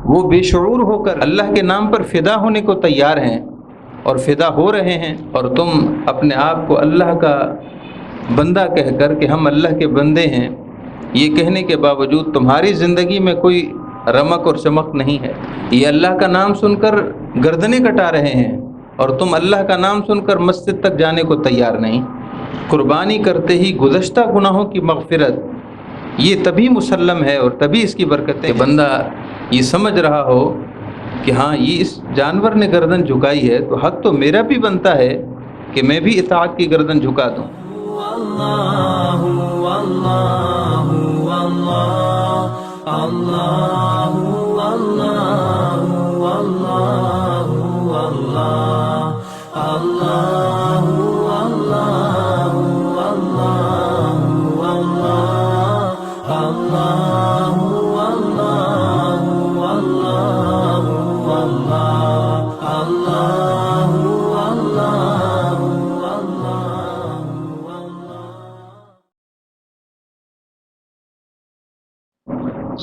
وہ بے شعور ہو کر اللہ کے نام پر فدا ہونے کو تیار ہیں اور فدا ہو رہے ہیں، اور تم اپنے آپ کو اللہ کا بندہ کہہ کر کہ ہم اللہ کے بندے ہیں، یہ کہنے کے باوجود تمہاری زندگی میں کوئی رمق اور چمک نہیں ہے۔ یہ اللہ کا نام سن کر گردنیں کٹا رہے ہیں اور تم اللہ کا نام سن کر مسجد تک جانے کو تیار نہیں۔ قربانی کرتے ہی گزشتہ گناہوں کی مغفرت یہ تبھی مسلم ہے اور تبھی اس کی برکتیں کہ بندہ یہ سمجھ رہا ہو کہ ہاں یہ اس جانور نے گردن جھکائی ہے تو حق تو میرا بھی بنتا ہے کہ میں بھی اطاعت کی گردن جھکا دوں۔ اللہ اللہ اللہ اللہ اللہ اللہ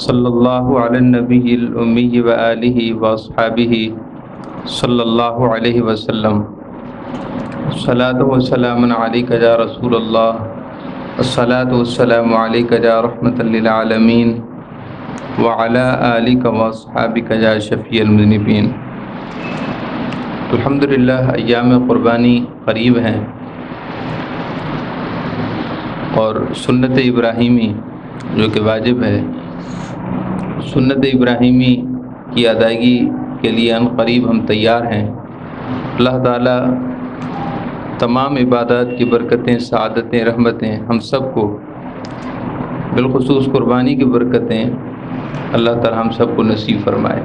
صلی اللہ علی النبی الامی وآلہ واصحابہ صلی اللہ علیہ وسلم۔ الصلاۃ والسلام علیک یا رسول اللہ، الصلاۃ والسلام علیک یا رحمۃ للعالمین وعلی آلک واصحابک یا شفیع المذنبین۔ الحمدللہ ایام قربانی قریب ہیں اور سنت ابراہیمی جو کہ واجب ہے، سنت ابراہیمی کی ادائیگی کے لیے ان قریب ہم تیار ہیں۔ اللہ تعالیٰ تمام عبادات کی برکتیں، سعادتیں، رحمتیں ہم سب کو، بالخصوص قربانی کی برکتیں اللہ تعالیٰ ہم سب کو نصیب فرمائے۔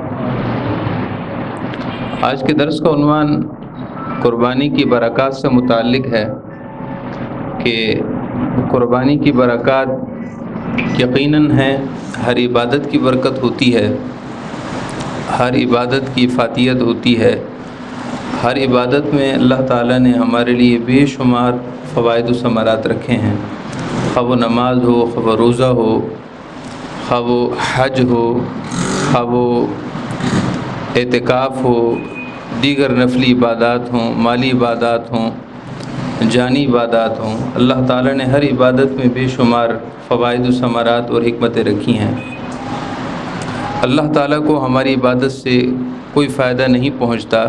آج کے درس کا عنوان قربانی کی برکات سے متعلق ہے کہ قربانی کی برکات یقیناً ہے، ہر عبادت کی برکت ہوتی ہے، ہر عبادت کی فاتحیت ہوتی ہے، ہر عبادت میں اللہ تعالیٰ نے ہمارے لیے بے شمار فوائد و ثمرات رکھے ہیں، خواہ وہ نماز ہو، خواہ وہ روزہ ہو، خواہ وہ حج ہو، خواہ وہ اعتکاف ہو، دیگر نفلی عبادات ہوں، مالی عبادات ہوں، جانی عبادات ہوں، اللہ تعالیٰ نے ہر عبادت میں بے شمار فوائد و ثمرات اور حکمتیں رکھی ہیں۔ اللہ تعالیٰ کو ہماری عبادت سے کوئی فائدہ نہیں پہنچتا،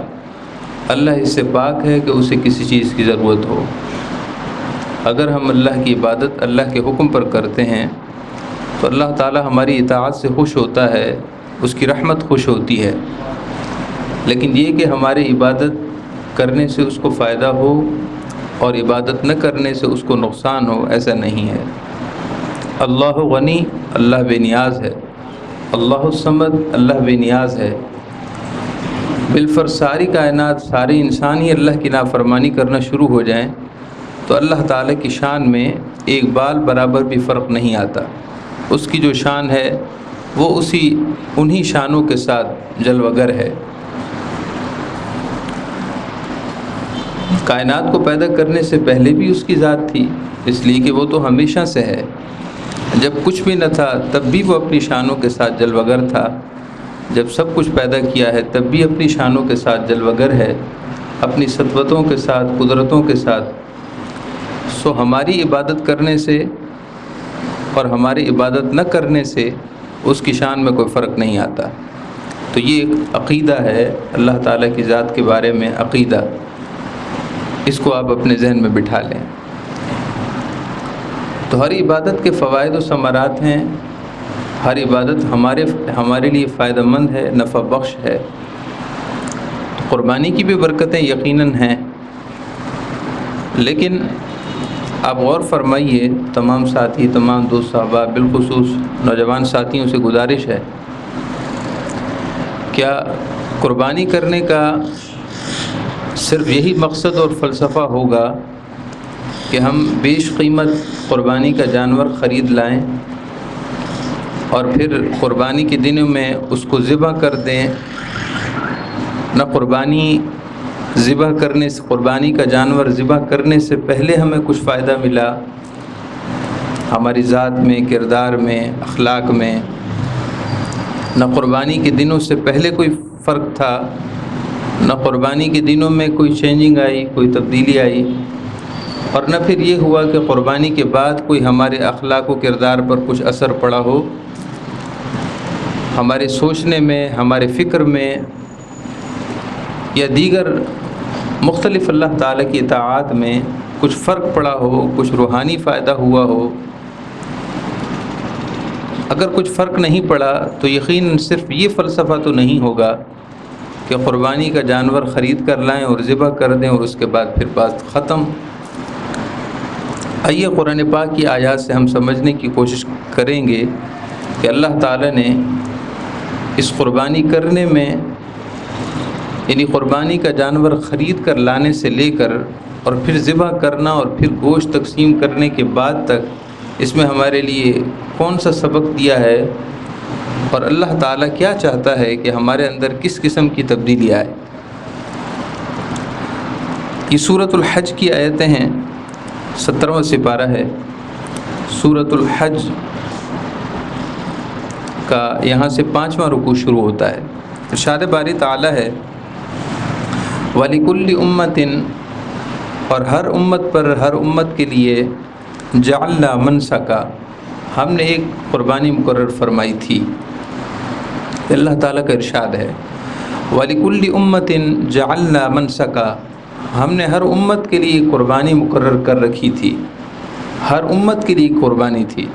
اللہ اس سے پاک ہے کہ اسے کسی چیز کی ضرورت ہو۔ اگر ہم اللہ کی عبادت اللہ کے حکم پر کرتے ہیں تو اللہ تعالیٰ ہماری اطاعت سے خوش ہوتا ہے، اس کی رحمت خوش ہوتی ہے، لیکن یہ کہ ہماری عبادت کرنے سے اس کو فائدہ ہو اور عبادت نہ کرنے سے اس کو نقصان ہو، ایسا نہیں ہے۔ اللہ غنی، اللہ بے نیاز ہے، اللہ الصمد، اللہ بے نیاز ہے۔ بالفرض ساری کائنات، سارے انسان ہی اللہ کی نافرمانی کرنا شروع ہو جائیں تو اللہ تعالیٰ کی شان میں ایک بال برابر بھی فرق نہیں آتا۔ اس کی جو شان ہے وہ انہی شانوں کے ساتھ جلوہ گر ہے۔ کائنات کو پیدا کرنے سے پہلے بھی اس کی ذات تھی، اس لیے کہ وہ تو ہمیشہ سے ہے۔ جب کچھ بھی نہ تھا تب بھی وہ اپنی شانوں کے ساتھ جلوہ گر تھا، جب سب کچھ پیدا کیا ہے تب بھی اپنی شانوں کے ساتھ جلوہ گر ہے، اپنی سطوتوں کے ساتھ، قدرتوں کے ساتھ۔ سو ہماری عبادت کرنے سے اور ہماری عبادت نہ کرنے سے اس کی شان میں کوئی فرق نہیں آتا۔ تو یہ ایک عقیدہ ہے اللہ تعالیٰ کی ذات کے بارے میں، عقیدہ، اس کو آپ اپنے ذہن میں بٹھا لیں۔ تو ہر عبادت کے فوائد و ثمرات ہیں، ہر عبادت ہمارے لیے فائدہ مند ہے، نفع بخش ہے۔ تو قربانی کی بھی برکتیں یقیناً ہیں، لیکن آپ غور فرمائیے، تمام ساتھی، تمام دوست صحابہ، بالخصوص نوجوان ساتھیوں سے گزارش ہے، کیا قربانی کرنے کا صرف یہی مقصد اور فلسفہ ہوگا کہ ہم بیش قیمت قربانی کا جانور خرید لائیں اور پھر قربانی کے دنوں میں اس کو ذبح کر دیں؟ نہ قربانی کا جانور ذبح کرنے سے پہلے ہمیں کچھ فائدہ ملا، ہماری ذات میں، کردار میں، اخلاق میں، نہ قربانی کے دنوں سے پہلے کوئی فرق تھا، نہ قربانی کے دنوں میں کوئی چینجنگ آئی، کوئی تبدیلی آئی، اور نہ پھر یہ ہوا کہ قربانی کے بعد کوئی ہمارے اخلاق و کردار پر کچھ اثر پڑا ہو، ہمارے سوچنے میں، ہمارے فکر میں، یا دیگر مختلف اللہ تعالیٰ کی اطاعت میں کچھ فرق پڑا ہو، کچھ روحانی فائدہ ہوا ہو۔ اگر کچھ فرق نہیں پڑا تو یقیناً صرف یہ فلسفہ تو نہیں ہوگا کہ قربانی کا جانور خرید کر لائیں اور ذبح کر دیں اور اس کے بعد پھر بات ختم۔ آئیے قرآن پاک کی آیات سے ہم سمجھنے کی کوشش کریں گے کہ اللہ تعالیٰ نے اس قربانی کرنے میں، یعنی قربانی کا جانور خرید کر لانے سے لے کر اور پھر ذبح کرنا اور پھر گوشت تقسیم کرنے کے بعد تک اس میں ہمارے لیے کون سا سبق دیا ہے، اور اللہ تعالیٰ کیا چاہتا ہے کہ ہمارے اندر کس قسم کی تبدیلی آئے۔ یہ سورۃ الحج کی آیتیں ہیں، 17واں سپارہ ہے سورۃ الحج کا، یہاں سے 5واں رکوع شروع ہوتا ہے۔ ارشاد باری تعالیٰ ہے وَلِكُلِّ أُمَّةٍ، اور ہر امت پر، ہر امت کے لیے، جعلنا منسکا، ہم نے ایک قربانی مقرر فرمائی تھی۔ اللہ تعالیٰ کا ارشاد ہے وَلِكُلِّ أُمَّةٍ جعلنا منسکا، ہم نے ہر امت کے لیے قربانی مقرر کر رکھی تھی، ہر امت کے لیے قربانی تھی۔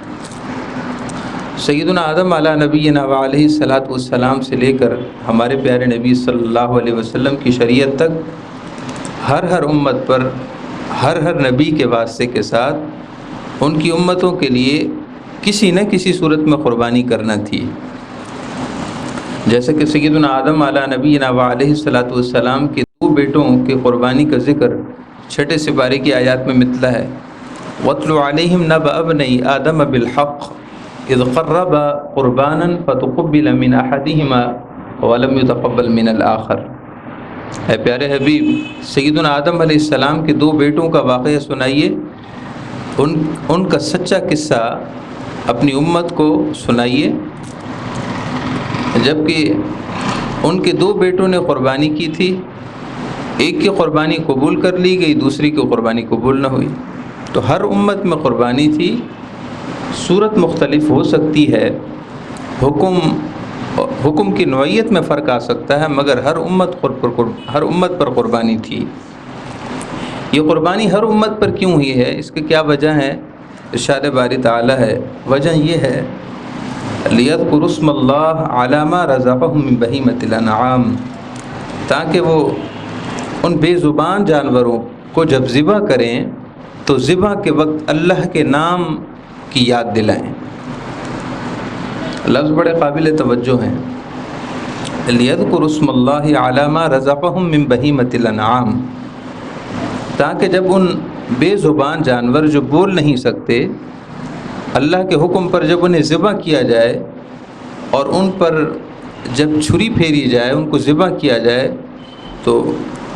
سیدنا آدم علیہ نبینا وعلیہ الصلاۃ والسلام سے لے کر ہمارے پیارے نبی صلی اللہ علیہ وسلم کی شریعت تک ہر امت پر، ہر نبی کے واسطے کے ساتھ ان کی امتوں کے لیے کسی نہ کسی صورت میں قربانی کرنا تھی۔ جیسے کہ سیدنا آدم علیہ نبینا وعلیہ الصلاۃ والسلام کے 2 بیٹوں کے قربانی کا ذکر 6 سپارے کی آیات میں متلا ہے۔ وَاتْلُ عَلَيْهِمْ نَبَأَ ابْنَيْ آدَمَ بِالْحَقِّ اذ قربا قربانا فتقبل من احدهما ولم يتقبل من الاخر۔ اے پیارے حبیب، سیدنا آدم علیہ السلام کے 2 بیٹوں کا واقعہ سنائیے، ان کا سچا قصہ اپنی امت کو سنائیے، جبکہ ان کے 2 بیٹوں نے قربانی کی تھی، ایک کی قربانی قبول کر لی گئی، دوسری کی قربانی قبول نہ ہوئی۔ تو ہر امت میں قربانی تھی، صورت مختلف ہو سکتی ہے، حکم کی نوعیت میں فرق آ سکتا ہے، مگر ہر امت پر قربانی تھی۔ یہ قربانی ہر امت پر کیوں ہوئی ہے، اس کی کیا وجہ ہے؟ ارشاد باری تعالیٰ ہے وجہ یہ ہے لِيَذْكُرُوا اسْمَ اللَّهِ عَلَىٰ مَا رَزَقَهُم مِّن بَهِيمَةِ الْأَنْعَامِ، تاکہ وہ ان بے زبان جانوروں کو جب ذبح کریں تو ذبح کے وقت اللہ کے نام کی یاد دلائیں۔ لفظ بڑے قابل توجہ ہیں، لِيَذْكُرُوا اسْمَ اللَّهِ عَلَىٰ مَا رَزَقَهُم مِّن بَهِيمَةِ الْأَنْعَامِ، تاکہ جب ان بے زبان جانور جو بول نہیں سکتے، اللہ کے حکم پر جب انہیں ذبح کیا جائے اور ان پر جب چھری پھیری جائے، ان کو ذبح کیا جائے، تو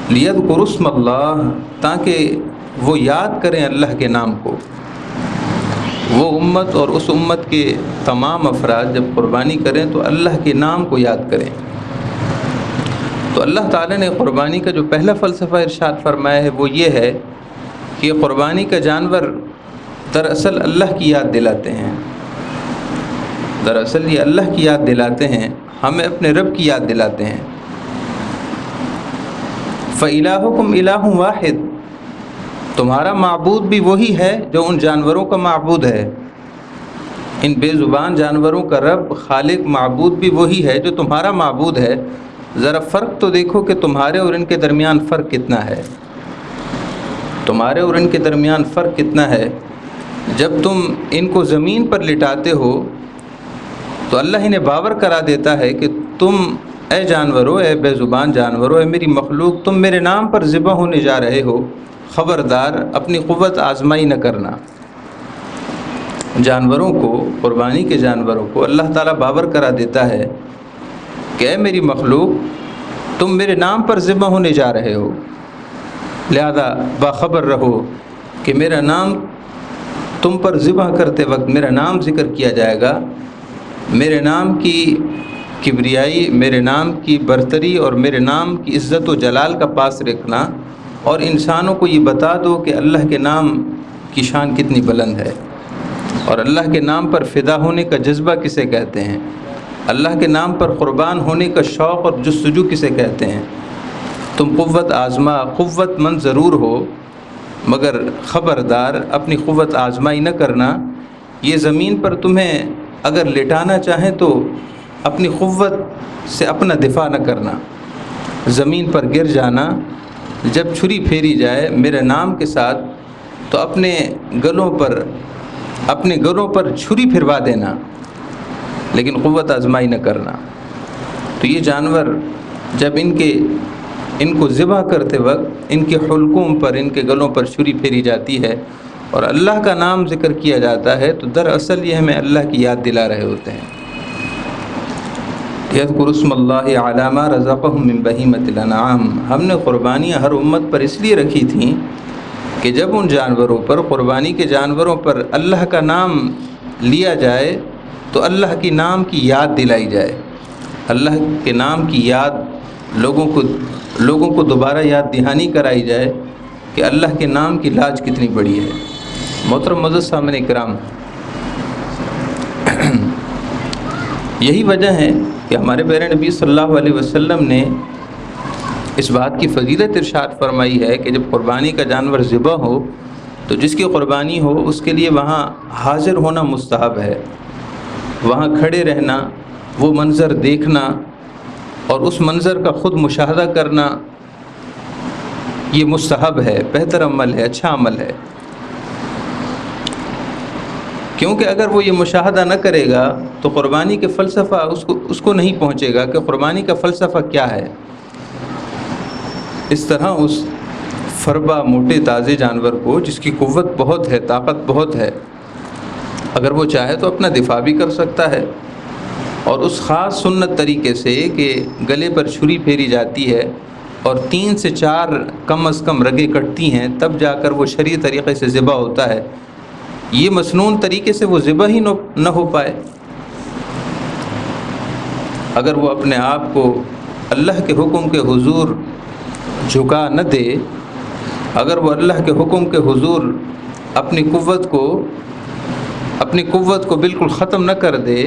لِيَذْكُرُوا اسْمَ اللَّهِ، تاکہ وہ یاد کریں اللہ کے نام کو۔ وہ امت اور اس امت کے تمام افراد جب قربانی کریں تو اللہ کے نام کو یاد کریں۔ تو اللہ تعالیٰ نے قربانی کا جو پہلا فلسفہ ارشاد فرمایا ہے وہ یہ ہے کہ قربانی کا جانور دراصل اللہ کی یاد دلاتے ہیں، دراصل یہ اللہ کی یاد دلاتے ہیں، ہمیں اپنے رب کی یاد دلاتے ہیں۔ فَإِلَٰهُكُمْ إِلَٰهٌ وَاحِدٌ، تمہارا معبود بھی وہی ہے جو ان جانوروں کا معبود ہے، ان بے زبان جانوروں کا رب خالق معبود بھی وہی ہے جو تمہارا معبود ہے۔ ذرا فرق تو دیکھو کہ تمہارے اور ان کے درمیان فرق کتنا ہے، تمہارے اور ان کے درمیان فرق کتنا ہے۔ جب تم ان کو زمین پر لٹاتے ہو تو اللہ انہیں باور کرا دیتا ہے کہ تم اے جانورو، اے بے زبان جانورو، اے میری مخلوق، تم میرے نام پر ذبح ہونے جا رہے ہو، خبردار اپنی قوت آزمائی نہ کرنا۔ جانوروں کو، قربانی کے جانوروں کو اللہ تعالیٰ باور کرا دیتا ہے کہ اے میری مخلوق، تم میرے نام پر ذبح ہونے جا رہے ہو، لہذا باخبر رہو کہ میرا نام تم پر ذبح کرتے وقت میرا نام ذکر کیا جائے گا، میرے نام کی کبریائی، میرے نام کی برتری اور میرے نام کی عزت و جلال کا پاس رکھنا، اور انسانوں کو یہ بتا دو کہ اللہ کے نام کی شان کتنی بلند ہے، اور اللہ کے نام پر فدا ہونے کا جذبہ کسے کہتے ہیں، اللہ کے نام پر قربان ہونے کا شوق اور جستجو کسے کہتے ہیں۔ تم قوت آزما، قوت مند ضرور ہو، مگر خبردار اپنی قوت آزمائی نہ کرنا۔ یہ زمین پر تمہیں اگر لٹانا چاہیں تو اپنی قوت سے اپنا دفاع نہ کرنا، زمین پر گر جانا۔ جب چھری پھیری جائے میرے نام کے ساتھ تو اپنے گلوں پر چھری پھروا دینا، لیکن قوت آزمائی نہ کرنا۔ تو یہ جانور جب ان کو ذبح کرتے وقت ان کے حلقوں پر، ان کے گلوں پر چھری پھیری جاتی ہے اور اللہ کا نام ذکر کیا جاتا ہے، تو دراصل یہ ہمیں اللہ کی یاد دلا رہے ہوتے ہیں۔ یذکر اسم اللہ علی ما رزقہم من بہیمۃ الانعام۔ ہم نے قربانیاں ہر امت پر اس لیے رکھی تھیں کہ جب ان جانوروں پر، قربانی کے جانوروں پر اللہ کا نام لیا جائے تو اللہ کی نام کی یاد دلائی جائے، اللہ کے نام کی یاد لوگوں کو دوبارہ یاد دہانی کرائی جائے کہ اللہ کے نام کی لاج کتنی بڑی ہے۔ محترم معزز سامعین کرام، یہی وجہ ہے کہ ہمارے پیارے نبی صلی اللہ علیہ وسلم نے اس بات کی فضیلت ارشاد فرمائی ہے کہ جب قربانی کا جانور ذبح ہو تو جس کی قربانی ہو اس کے لیے وہاں حاضر ہونا مستحب ہے، وہاں کھڑے رہنا، وہ منظر دیکھنا اور اس منظر کا خود مشاہدہ کرنا یہ مستحب ہے، بہتر عمل ہے، اچھا عمل ہے۔ کیونکہ اگر وہ یہ مشاہدہ نہ کرے گا تو قربانی کے فلسفہ اس کو نہیں پہنچے گا کہ قربانی کا فلسفہ کیا ہے۔ اس طرح اس فربا موٹے تازے جانور کو جس کی قوت بہت ہے، طاقت بہت ہے، اگر وہ چاہے تو اپنا دفاع بھی کر سکتا ہے، اور اس خاص سنت طریقے سے کہ گلے پر چھری پھیری جاتی ہے اور 3 سے 4 کم از کم رگیں کٹتی ہیں تب جا کر وہ شرعی طریقے سے ذبح ہوتا ہے، یہ مسنون طریقے سے وہ ذبح ہی نہ ہو پائے۔ اگر وہ اپنے آپ کو اللہ کے حکم کے حضور جھکا نہ دے، اگر وہ اللہ کے حکم کے حضور اپنی قوت کو بالکل ختم نہ کر دے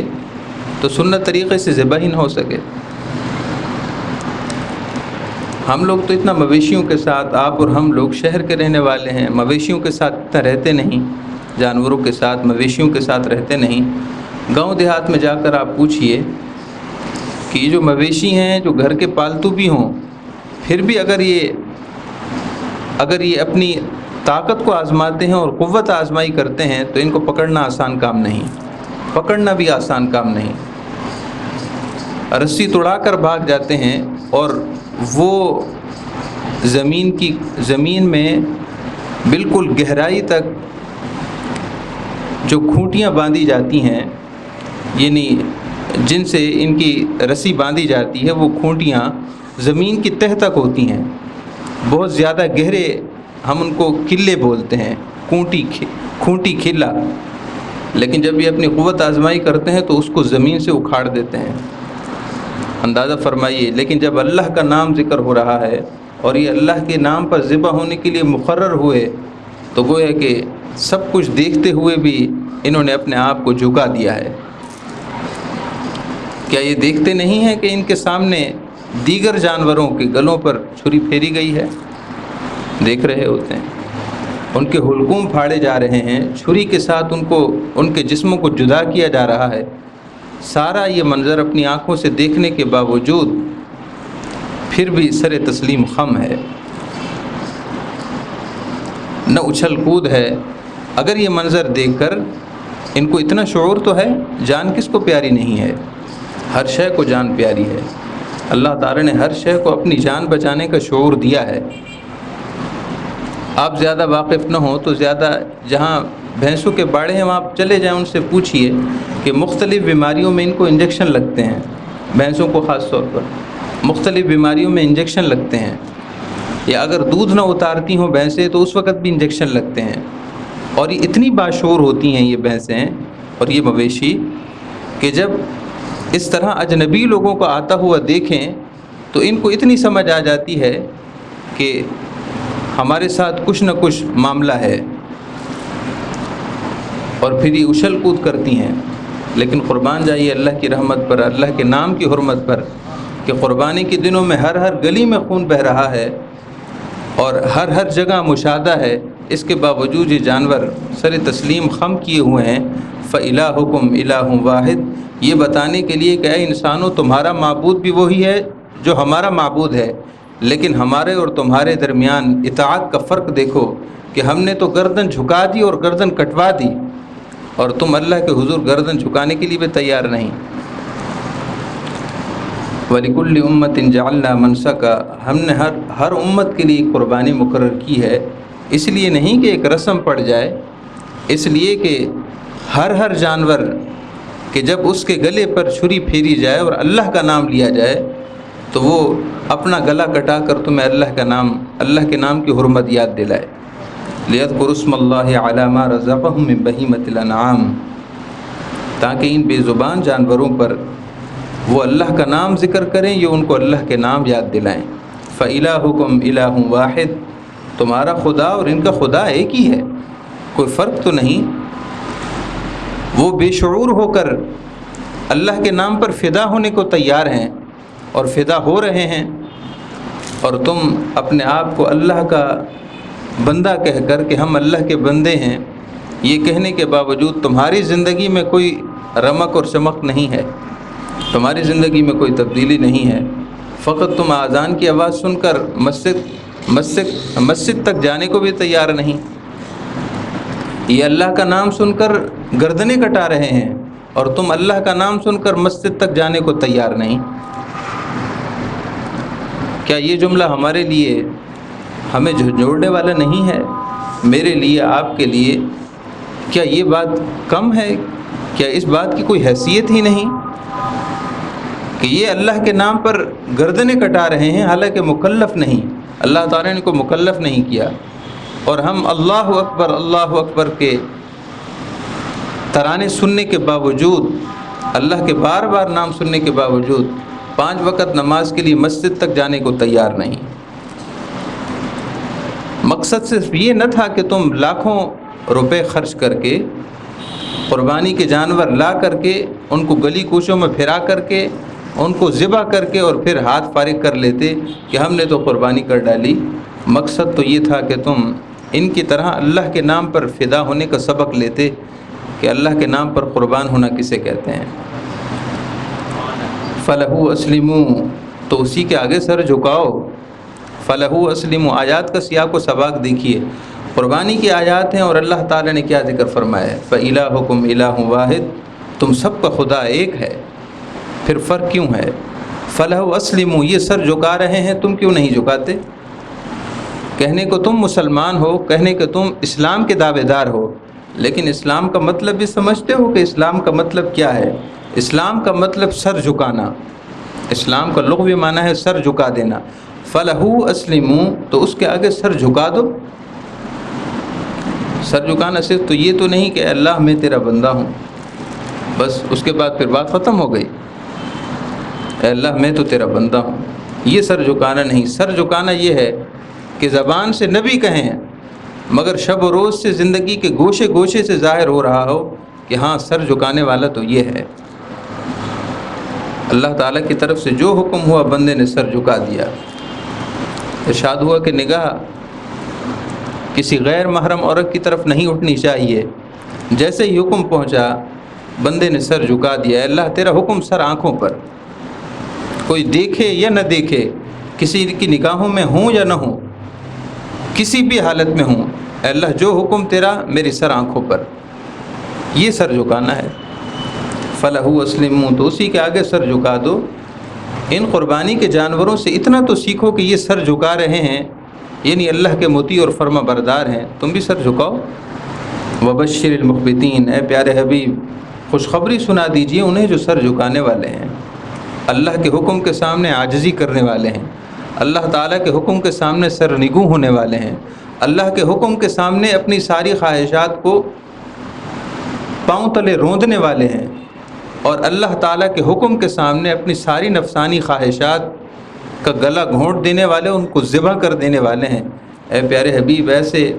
تو سنت طریقے سے ذبح ہی نہ ہو سکے۔ ہم لوگ تو اتنا مویشیوں کے ساتھ، آپ اور ہم لوگ شہر کے رہنے والے ہیں، مویشیوں کے ساتھ اتنا رہتے نہیں، جانوروں کے ساتھ، مویشیوں کے ساتھ رہتے نہیں۔ گاؤں دیہات میں جا کر آپ پوچھئے کہ یہ جو مویشی ہیں جو گھر کے پالتو بھی ہوں، پھر بھی اگر یہ اپنی طاقت کو آزماتے ہیں اور قوت آزمائی کرتے ہیں تو ان کو پکڑنا آسان کام نہیں، پکڑنا بھی آسان کام نہیں۔ رسی توڑا کر بھاگ جاتے ہیں اور وہ زمین میں بالکل گہرائی تک جو کھوٹیاں باندھی جاتی ہیں، یعنی جن سے ان کی رسی باندھی جاتی ہے، وہ کھوٹیاں زمین کی تہ تک ہوتی ہیں، بہت زیادہ گہرے، ہم ان کو قلعے بولتے ہیں، کھونٹی قلعہ، لیکن جب یہ اپنی قوت آزمائی کرتے ہیں تو اس کو زمین سے اکھاڑ دیتے ہیں۔ اندازہ فرمائیے، لیکن جب اللہ کا نام ذکر ہو رہا ہے اور یہ اللہ کے نام پر ذبح ہونے کے لیے مقرر ہوئے تو وہ ہے کہ سب کچھ دیکھتے ہوئے بھی انہوں نے اپنے آپ کو جھکا دیا ہے۔ کیا یہ دیکھتے نہیں ہیں کہ ان کے سامنے دیگر جانوروں کے گلوں پر چھری پھیری گئی ہے؟ دیکھ رہے ہوتے ہیں، ان کے حلقوم پھاڑے جا رہے ہیں، چھری کے ساتھ ان کے جسموں کو جدا کیا جا رہا ہے۔ سارا یہ منظر اپنی آنکھوں سے دیکھنے کے باوجود پھر بھی سر تسلیم خم ہے، نہ اچھل کود ہے۔ اگر یہ منظر دیکھ کر ان کو اتنا شعور تو ہے، جان کس کو پیاری نہیں ہے؟ ہر شے کو جان پیاری ہے۔ اللہ تعالی نے ہر شے کو اپنی جان بچانے کا شعور دیا ہے۔ آپ زیادہ واقف نہ ہوں تو زیادہ جہاں بھینسوں کے باڑے ہیں وہاں چلے جائیں، ان سے پوچھئے کہ مختلف بیماریوں میں ان کو انجیکشن لگتے ہیں، بھینسوں کو خاص طور پر مختلف بیماریوں میں انجیکشن لگتے ہیں، یا اگر دودھ نہ اتارتی ہوں بھینسیں تو اس وقت بھی انجیکشن لگتے ہیں۔ اور یہ اتنی باشعور ہوتی ہیں یہ بھینسیں اور یہ مویشی کہ جب اس طرح اجنبی لوگوں کو آتا ہوا دیکھیں تو ان کو اتنی سمجھ آ جاتی ہے کہ ہمارے ساتھ کچھ نہ کچھ معاملہ ہے، اور پھر یہ اچھل کود کرتی ہیں۔ لیکن قربان جائیے اللہ کی رحمت پر، اللہ کے نام کی حرمت پر، کہ قربانی کے دنوں میں ہر گلی میں خون بہہ رہا ہے اور ہر جگہ مشاہدہ ہے، اس کے باوجود یہ جانور سر تسلیم خم کیے ہوئے ہیں۔ فَإِلَٰهُكُمْ إِلَٰهٌ وَاحِدٌ، یہ بتانے کے لیے کہ اے انسانوں، تمہارا معبود بھی وہی ہے جو ہمارا معبود ہے، لیکن ہمارے اور تمہارے درمیان اطاعت کا فرق دیکھو کہ ہم نے تو گردن جھکا دی اور گردن کٹوا دی، اور تم اللہ کے حضور گردن جھکانے کے لیے بھی تیار نہیں۔ وَلِكُلِّ أُمَّةٍ جَعَلْنَا مَنْسَكًا، ہم نے ہر امت کے لیے قربانی مقرر کی ہے، اس لیے نہیں کہ ایک رسم پڑ جائے، اس لیے کہ ہر جانور کہ جب اس کے گلے پر چھری پھیری جائے اور اللہ کا نام لیا جائے تو وہ اپنا گلا کٹا کر تمہیں اللہ کے نام کی حرمت یاد دلائے۔ لِيَذْكُرُوا اسْمَ اللَّهِ عَلَىٰ مَا رَزَقَهُم مِّن بَهِيمَةِ الْأَنْعَامِ، تاکہ ان بے زبان جانوروں پر وہ اللہ کا نام ذکر کریں، یہ ان کو اللہ کے نام یاد دلائیں۔ فَإِلَٰهُكُمْ إِلَٰهٌ وَاحِدٌ، تمہارا خدا اور ان کا خدا ایک ہی ہے، کوئی فرق تو نہیں۔ وہ بے شعور ہو کر اللہ کے نام پر فدا ہونے کو تیار ہیں اور فدا ہو رہے ہیں، اور تم اپنے آپ کو اللہ کا بندہ کہہ کر کہ ہم اللہ کے بندے ہیں، یہ کہنے کے باوجود تمہاری زندگی میں کوئی رمق اور چمک نہیں ہے، تمہاری زندگی میں کوئی تبدیلی نہیں ہے، فقط تم اذان کی آواز سن کر مسجد تک جانے کو بھی تیار نہیں، یہ اللہ کا نام سن کر گردنیں کٹا رہے ہیں اور تم اللہ کا نام سن کر مسجد تک جانے کو تیار نہیں۔ کیا یہ جملہ ہمارے لیے ہمیں جھنجھوڑنے والا نہیں ہے؟ میرے لیے، آپ کے لیے کیا یہ بات کم ہے؟ کیا اس بات کی کوئی حیثیت ہی نہیں کہ یہ اللہ کے نام پر گردنیں کٹا رہے ہیں، حالانکہ مکلف نہیں، اللہ تعالیٰ نے کو مکلف نہیں کیا، اور ہم اللہ اکبر کے ترانے سننے کے باوجود، اللہ کے بار بار نام سننے کے باوجود 5 وقت نماز کے لیے مسجد تک جانے کو تیار نہیں۔ مقصد صرف یہ نہ تھا کہ تم لاکھوں روپے خرچ کر کے قربانی کے جانور لا کر کے ان کو گلی کوچوں میں پھرا کر کے ان کو ذبح کر کے اور پھر ہاتھ فارغ کر لیتے کہ ہم نے تو قربانی کر ڈالی۔ مقصد تو یہ تھا کہ تم ان کی طرح اللہ کے نام پر فدا ہونے کا سبق لیتے کہ اللہ کے نام پر قربان ہونا کسے کہتے ہیں۔ فَلَهُ أَسْلِمُوا، تو اسی کے آگے سر جھکاؤ۔ فَلَهُ أَسْلِمُوا، آیات کا سیاق و سباق دیکھیے، قربانی کی آیات ہیں اور اللہ تعالیٰ نے کیا ذکر فرمایا ہے؟ فَإِلَٰهُكُمْ إِلَٰهٌ وَاحِدٌ، تم سب کا خدا ایک ہے، پھر فرق کیوں ہے؟ فَلَهُ أَسْلِمُوا، یہ سر جھکا رہے ہیں، تم کیوں نہیں جھکاتے؟ کہنے کو تم مسلمان ہو، کہنے کہ تم اسلام کے دعوے دار ہو، لیکن اسلام کا مطلب بھی سمجھتے ہو کہ اسلام کا مطلب کیا ہے؟ اسلام کا مطلب سر جھکانا، اسلام کا لغوی معنی ہے سر جھکا دینا۔ فَلَهُ أَسْلِمُوا، تو اس کے آگے سر جھکا دو۔ سر جھکانا صرف تو یہ تو نہیں کہ اللہ میں تیرا بندہ ہوں، بس اس کے بعد پھر بات ختم ہو گئی، اے اللہ میں تو تیرا بندہ ہوں، یہ سر جھکانا نہیں۔ سر جھکانا یہ ہے کہ زبان سے نبی کہیں مگر شب و روز سے زندگی کے گوشے گوشے سے ظاہر ہو رہا ہو کہ ہاں سر جھکانے والا تو یہ ہے۔ اللہ تعالیٰ کی طرف سے جو حکم ہوا بندے نے سر جھکا دیا۔ ارشاد ہوا کہ نگاہ کسی غیر محرم عورت کی طرف نہیں اٹھنی چاہیے، جیسے ہی حکم پہنچا بندے نے سر جھکا دیا۔ اللہ تیرا حکم سر آنکھوں پر، کوئی دیکھے یا نہ دیکھے، کسی کی نگاہوں میں ہوں یا نہ ہوں، کسی بھی حالت میں ہوں، اے اللہ جو حکم تیرا میری سر آنکھوں پر، یہ سر جھکانا ہے۔ فَلَهُ أَسْلِمُوا، تو اسی کے آگے سر جھکا دو۔ ان قربانی کے جانوروں سے اتنا تو سیکھو کہ یہ سر جھکا رہے ہیں، یعنی اللہ کے مطیع اور فرما بردار ہیں، تم بھی سر جھکاؤ۔ وَبَشِّرِ الْمُخْبِتِينَ، اے پیارے حبیب خوشخبری سنا دیجئے انہیں جو سر جھکانے والے ہیں، اللہ کے حکم کے سامنے عاجزی کرنے والے ہیں، اللہ تعالیٰ کے حکم کے سامنے سر نگو ہونے والے ہیں، اللہ کے حکم کے سامنے اپنی ساری خواہشات کو پاؤں تلے روندنے والے ہیں، اور اللہ تعالیٰ کے حکم کے سامنے اپنی ساری نفسانی خواہشات کا گلا گھونٹ دینے والے، ان کو ذبح کر دینے والے ہیں۔ اے پیارے حبیب، ایسے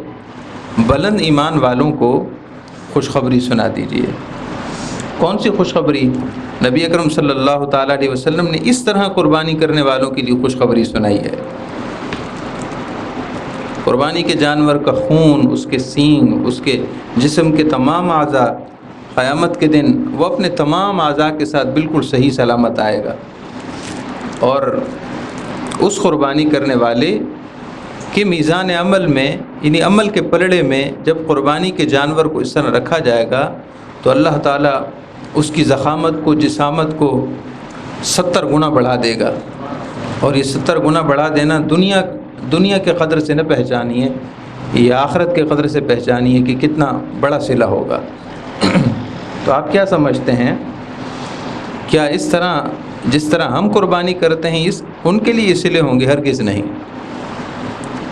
بلند ایمان والوں کو خوشخبری سنا دیجیے۔ کون سی خوشخبری؟ نبی اکرم صلی اللہ تعالیٰ علیہ وسلم نے اس طرح قربانی کرنے والوں کے لیے خوشخبری سنائی ہے۔ قربانی کے جانور کا خون، اس کے سینگ، اس کے جسم کے تمام اعضاء قیامت کے دن وہ اپنے تمام اعضاء کے ساتھ بالکل صحیح سلامت آئے گا، اور اس قربانی کرنے والے کے میزان عمل میں، یعنی عمل کے پلڑے میں جب قربانی کے جانور کو اس طرح رکھا جائے گا تو اللہ تعالیٰ اس کی ضخامت کو، جسامت کو 70 گنا بڑھا دے گا۔ اور یہ 70 گنا بڑھا دینا دنیا کے قدر سے نہ پہچانیے، یہ آخرت کے قدر سے پہچانیے کہ کتنا بڑا صلہ ہوگا۔ تو آپ کیا سمجھتے ہیں، کیا اس طرح جس طرح ہم قربانی کرتے ہیں ان کے لیے یہ صلے ہوں گے؟ ہرگز نہیں۔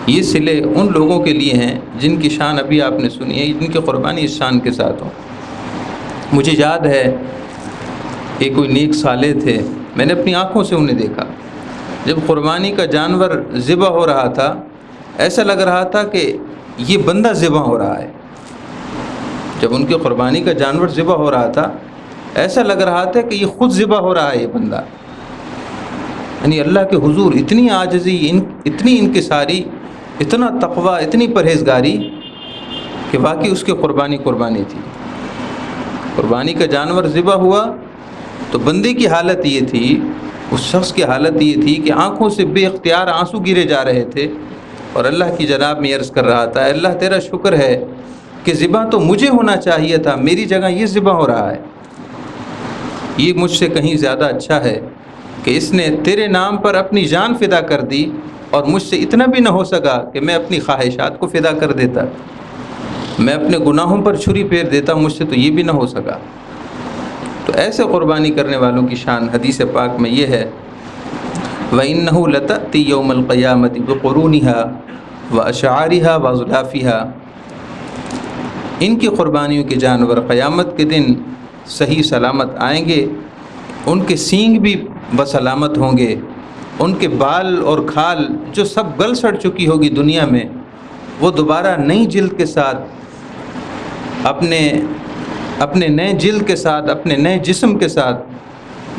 یہ صلے ان لوگوں کے لیے ہیں جن کی شان ابھی آپ نے سنی ہے، جن کی قربانی اس شان کے ساتھ ہو۔ مجھے یاد ہے کہ کوئی نیک صالح تھے، میں نے اپنی آنکھوں سے انہیں دیکھا، جب قربانی کا جانور ذبح ہو رہا تھا ایسا لگ رہا تھا کہ یہ بندہ ذبح ہو رہا ہے۔ جب ان کی قربانی کا جانور ذبح ہو رہا تھا ایسا لگ رہا تھا کہ یہ خود ذبح ہو رہا ہے یہ بندہ۔ یعنی اللہ کے حضور اتنی عاجزی، اتنی انکساری، اتنا تقوی، اتنی پرہیزگاری کہ واقعی اس کی قربانی تھی۔ قربانی کا جانور ذبح ہوا تو بندے کی حالت یہ تھی، اس شخص کی حالت یہ تھی کہ آنکھوں سے بے اختیار آنسو گرے جا رہے تھے، اور اللہ کی جناب میں عرض کر رہا تھا، اللہ تیرا شکر ہے کہ ذبح تو مجھے ہونا چاہیے تھا، میری جگہ یہ ذبح ہو رہا ہے۔ یہ مجھ سے کہیں زیادہ اچھا ہے کہ اس نے تیرے نام پر اپنی جان فدا کر دی، اور مجھ سے اتنا بھی نہ ہو سکا کہ میں اپنی خواہشات کو فدا کر دیتا، میں اپنے گناہوں پر چھری پھیر دیتا، مجھ سے تو یہ بھی نہ ہو سکا۔ تو ایسے قربانی کرنے والوں کی شان حدیث پاک میں یہ ہے، وَإِنَّهُ لَتَأْتِي يَوْمَ الْقِيَامَةِ بِقُرُونِهَا وَأَشْعَارِهَا وَأَظْلَافِهَا۔ ان کی قربانیوں کے جانور قیامت کے دن صحیح سلامت آئیں گے، ان کے سینگ بھی بسلامت ہوں گے، ان کے بال اور کھال جو سب گل سڑ چکی ہوگی دنیا میں، وہ دوبارہ نئی جلد کے ساتھ اپنے نئے جلد کے ساتھ، اپنے نئے جسم کے ساتھ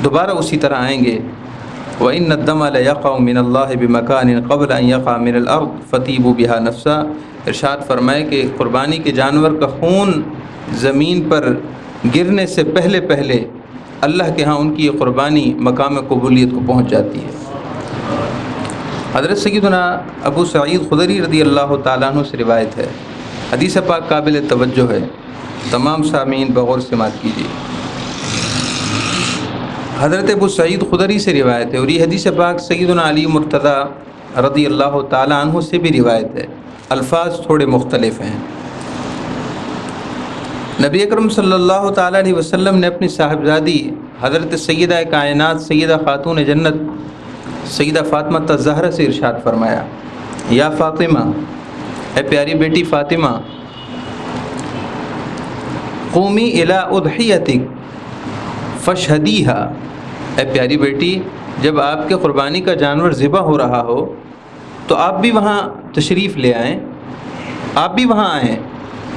دوبارہ اسی طرح آئیں گے۔ وَإِنَّ الدَّمَ لَيَقَعُ مِنَ اللَّهِ بِمَكَانٍ قَبْلَ أَن يَقَعَ مِنَ الْأَرْضِ فَطِيبُوا بِهَا نَفْسًا۔ ارشاد فرمائے کہ قربانی کے جانور کا خون زمین پر گرنے سے پہلے اللہ کے ہاں ان کی یہ قربانی مقام قبولیت کو پہنچ جاتی ہے۔ حضرت سیدنا ابو سعید خدری رضی اللہ تعالیٰ عنہ سے روایت ہے، حدیث پاک قابل توجہ ہے، تمام سامعین بغور سماعت کیجیے۔ حضرت ابو سعید خدری سے روایت ہے، اور یہ حدیث پاک سیدنا علی مرتضیٰ رضی اللہ تعالیٰ عنہ سے بھی روایت ہے، الفاظ تھوڑے مختلف ہیں۔ نبی اکرم صلی اللہ تعالیٰ علیہ وسلم نے اپنی صاحبزادی حضرت سیدہ کائنات سیدہ خاتون جنت سیدہ فاطمہ الزہرا سے ارشاد فرمایا، یا فاطمہ، اے پیاری بیٹی فاطمہ، قومی الی اضحیتک فاشہدیہا، اے پیاری بیٹی، جب آپ کے قربانی کا جانور ذبح ہو رہا ہو تو آپ بھی وہاں تشریف لے آئیں، آپ بھی وہاں آئیں،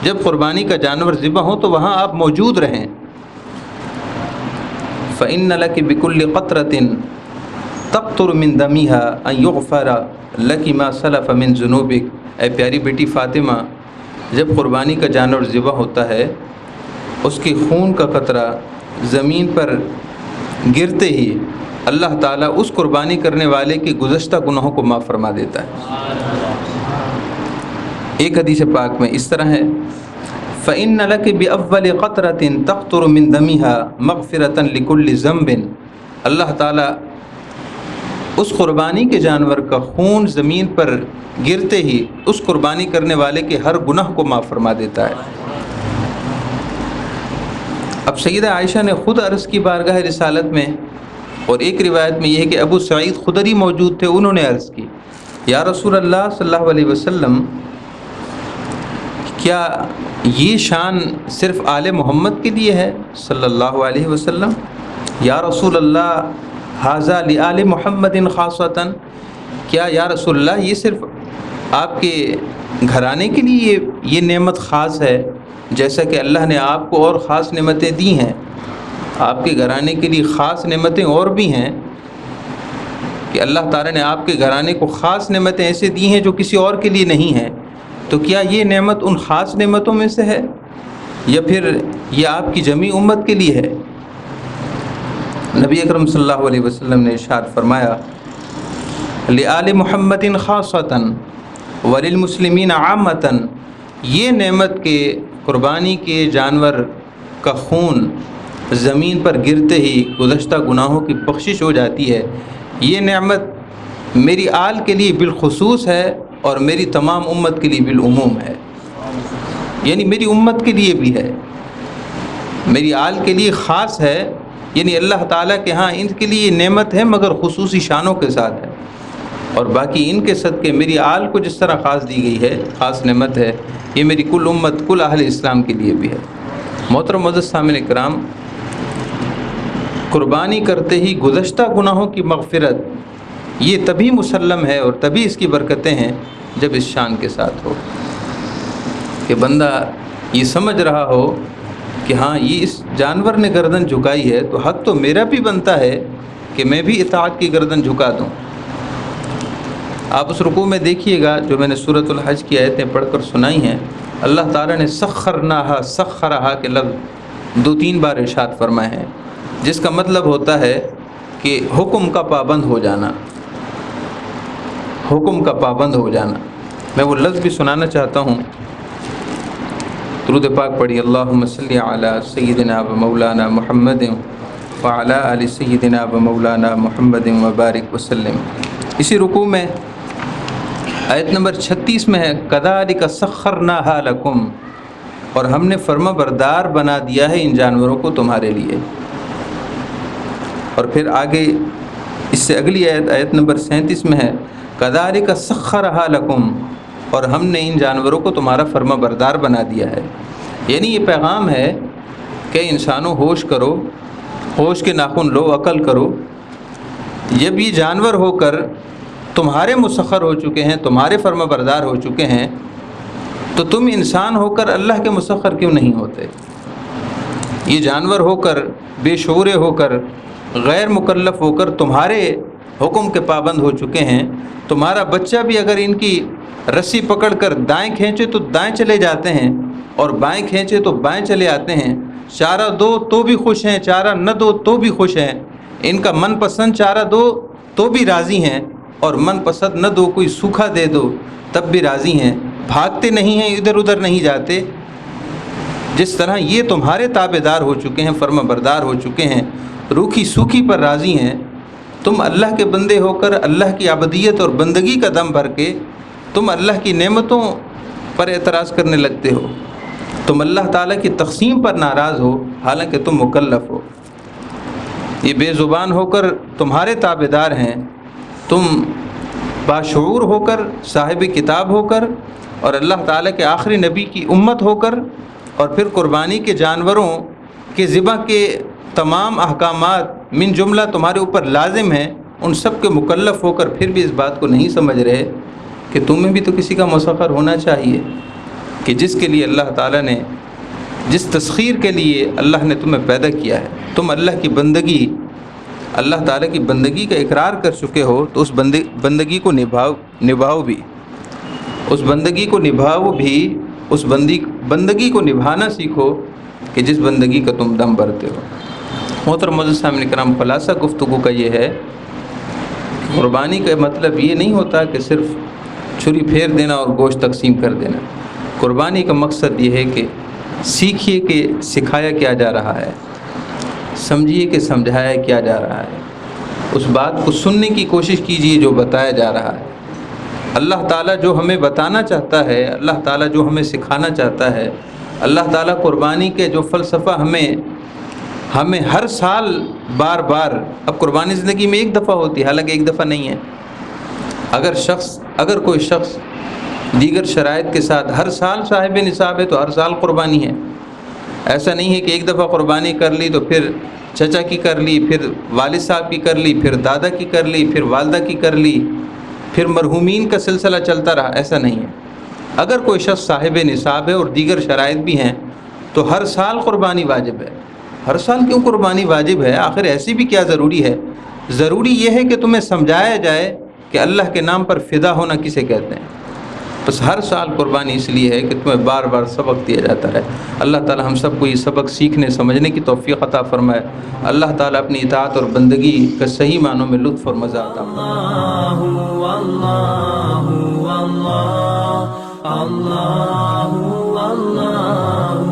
جب قربانی کا جانور ذبح ہو تو وہاں آپ موجود رہیں۔ فإن لك بكل قطرة تقطر من دمها أن يغفر لك ما سلف من ذنوبك، اے پیاری بیٹی فاطمہ، جب قربانی کا جانور ذبح ہوتا ہے اس کے خون کا قطرہ زمین پر گرتے ہی اللہ تعالیٰ اس قربانی کرنے والے کے گزشتہ گناہوں کو معاف فرما دیتا ہے۔ ایک حدیث پاک میں اس طرح ہے، فَإِنَّ لَكِ بِأَوَّلِ قَطْرَةٍ تَقْطُرُ مِن دَمِهَا مَغْفِرَةً لِكُلِّ ذَنْبٍ، اللہ تعالیٰ اس قربانی کے جانور کا خون زمین پر گرتے ہی اس قربانی کرنے والے کے ہر گناہ کو معاف فرما دیتا ہے۔ اب سیدہ عائشہ نے خود عرض کی بارگاہ رسالت میں، اور ایک روایت میں یہ ہے کہ ابو سعید خدری موجود تھے، انہوں نے عرض کی، یا رسول اللہ صلی اللہ علیہ وسلم، کیا یہ شان صرف آل محمد کے لیے ہے صلی اللہ علیہ وسلم؟ یا رسول اللہ ھذا لآل محمد خاصتاً، کیا یا رسول اللہ یہ صرف آپ کے گھرانے کے لیے یہ نعمت خاص ہے، جیسا کہ اللہ نے آپ کو اور خاص نعمتیں دی ہیں، آپ کے گھرانے کے لیے خاص نعمتیں اور بھی ہیں کہ اللہ تعالیٰ نے آپ کے گھرانے کو خاص نعمتیں ایسے دی ہیں جو کسی اور کے لیے نہیں ہیں، تو کیا یہ نعمت ان خاص نعمتوں میں سے ہے یا پھر یہ آپ کی جمیع امت کے لیے ہے؟ نبی اکرم صلی اللہ علیہ وسلم نے ارشاد فرمایا لآل محمد خاصتاً وللمسلمین عامتاً، یہ نعمت کے قربانی کے جانور کا خون زمین پر گرتے ہی گزشتہ گناہوں کی بخشش ہو جاتی ہے، یہ نعمت میری آل کے لیے بالخصوص ہے اور میری تمام امت کے لیے بالعموم ہے، یعنی میری امت کے لیے بھی ہے، میری آل کے لیے خاص ہے، یعنی اللہ تعالیٰ کے ہاں ان کے لیے یہ نعمت ہے مگر خصوصی شانوں کے ساتھ ہے، اور باقی ان کے صدقے میری آل کو جس طرح خاص دی گئی ہے، خاص نعمت ہے، یہ میری کل امت، کل اہل اسلام کے لیے بھی ہے۔ محترم معزز سامعین کرام، قربانی کرتے ہی گزشتہ گناہوں کی مغفرت یہ تبھی مسلم ہے اور تبھی اس کی برکتیں ہیں جب اس شان کے ساتھ ہو کہ بندہ یہ سمجھ رہا ہو کہ ہاں یہ اس جانور نے گردن جھکائی ہے تو حق تو میرا بھی بنتا ہے کہ میں بھی اطاعت کی گردن جھکا دوں۔ آپ اس رکوع میں دیکھیے گا جو میں نے سورۃ الحج کی آیتیں پڑھ کر سنائی ہیں، اللہ تعالیٰ نے سخرناہا سخرہا کے لفظ 2-3 بار ارشاد فرمائے ہیں، جس کا مطلب ہوتا ہے کہ حکم کا پابند ہو جانا، حکم کا پابند ہو جانا۔ میں وہ لفظ بھی سنانا چاہتا ہوں، درود پاک پڑھی، اللہم صلی علی سیدنا و مولانا محمد وعلی آل سیدنا و مولانا محمد وبارک وسلم۔ اسی رکوع میں آیت نمبر 36 میں ہے کذالک سخرناہا لکم، اور ہم نے فرما بردار بنا دیا ہے ان جانوروں کو تمہارے لیے۔ اور پھر آگے اس سے اگلی آیت نمبر 37 میں ہے کذالک سخرھا لکم، اور ہم نے ان جانوروں کو تمہارا فرما بردار بنا دیا ہے۔ یعنی یہ پیغام ہے کہ انسانوں ہوش کرو، ہوش کے ناخن لو، عقل کرو، جب یہ جانور ہو کر تمہارے مسخر ہو چکے ہیں، تمہارے فرما بردار ہو چکے ہیں، تو تم انسان ہو کر اللہ کے مسخر کیوں نہیں ہوتے؟ یہ جانور ہو کر، بے شعور ہو کر، غیر مکلف ہو کر تمہارے حکم کے پابند ہو چکے ہیں، تمہارا بچہ بھی اگر ان کی رسی پکڑ کر دائیں کھینچے تو دائیں چلے جاتے ہیں اور بائیں کھینچے تو بائیں چلے آتے ہیں، چارہ دو تو بھی خوش ہیں، چارہ نہ دو تو بھی خوش ہیں، ان کا من پسند چارہ دو تو بھی راضی ہیں، اور من پسند نہ دو، کوئی سوکھا دے دو تب بھی راضی ہیں، بھاگتے نہیں ہیں، ادھر ادھر نہیں جاتے۔ جس طرح یہ تمہارے تابع دار ہو چکے ہیں، فرما بردار ہو چکے ہیں، روکھی سوکھی پر راضی ہیں، تم اللہ کے بندے ہو کر اللہ کی عبودیت اور بندگی کا دم بھر کے تم اللہ کی نعمتوں پر اعتراض کرنے لگتے ہو، تم اللہ تعالیٰ کی تقسیم پر ناراض ہو حالانکہ تم مکلف ہو۔ یہ بے زبان ہو کر تمہارے تابع دار ہیں، تم باشعور ہو کر، صاحب کتاب ہو کر، اور اللہ تعالیٰ کے آخری نبی کی امت ہو کر، اور پھر قربانی کے جانوروں کے ذبح کے تمام احکامات من جملہ تمہارے اوپر لازم ہیں، ان سب کے مکلف ہو کر پھر بھی اس بات کو نہیں سمجھ رہے کہ تمہیں بھی تو کسی کا مسخر ہونا چاہیے، کہ جس کے لیے اللہ تعالیٰ نے، جس تسخیر کے لیے اللہ نے تمہیں پیدا کیا ہے، تم اللہ کی بندگی، اللہ تعالیٰ کی بندگی کا اقرار کر چکے ہو، تو اس بندگی کو نبھاؤ بھی، اس بندگی کو نبھاؤ بھی، اس بندگی کو نبھانا سیکھو کہ جس بندگی کا تم دم بھرتے ہو۔ محترم معزز سامعین کرام، خلاصہ گفتگو کا یہ ہے کہ قربانی کا مطلب یہ نہیں ہوتا کہ صرف چھری پھیر دینا اور گوشت تقسیم کر دینا۔ قربانی کا مقصد یہ ہے کہ سیکھیے کہ سکھایا کیا جا رہا ہے، سمجھیے کہ سمجھایا کیا جا رہا ہے، اس بات کو سننے کی کوشش کیجیے جو بتایا جا رہا ہے۔ اللہ تعالیٰ جو ہمیں بتانا چاہتا ہے، اللہ تعالیٰ جو ہمیں سکھانا چاہتا ہے، اللہ تعالیٰ قربانی کے جو فلسفہ ہمیں ہر سال بار بار، اب قربانی زندگی میں ایک دفعہ ہوتی ہے، حالانکہ ایک دفعہ نہیں ہے۔ اگر کوئی شخص دیگر شرائط کے ساتھ ہر سال صاحب نصاب ہے تو ہر سال قربانی ہے، ایسا نہیں ہے کہ ایک دفعہ قربانی کر لی تو پھر چچا کی کر لی، پھر والد صاحب کی کر لی، پھر دادا کی کر لی، پھر والدہ کی کر لی، پھر مرحومین کا سلسلہ چلتا رہا، ایسا نہیں ہے۔ اگر کوئی شخص صاحب نصاب ہے اور دیگر شرائط بھی ہیں تو ہر سال قربانی واجب ہے۔ ہر سال کیوں قربانی واجب ہے؟ آخر ایسی بھی کیا ضروری ہے؟ ضروری یہ ہے کہ تمہیں سمجھایا جائے کہ اللہ کے نام پر فدا ہونا کسے کہتے ہیں۔ بس ہر سال قربانی اس لیے ہے کہ تمہیں بار بار سبق دیا جاتا ہے۔ اللہ تعالی ہم سب کو یہ سبق سیکھنے سمجھنے کی توفیق عطا فرمائے۔ اللہ تعالی اپنی اطاعت اور بندگی کا صحیح معنوں میں لطف اور مزہ عطا فرمائے۔ اللہ اللہ اللہ اللہ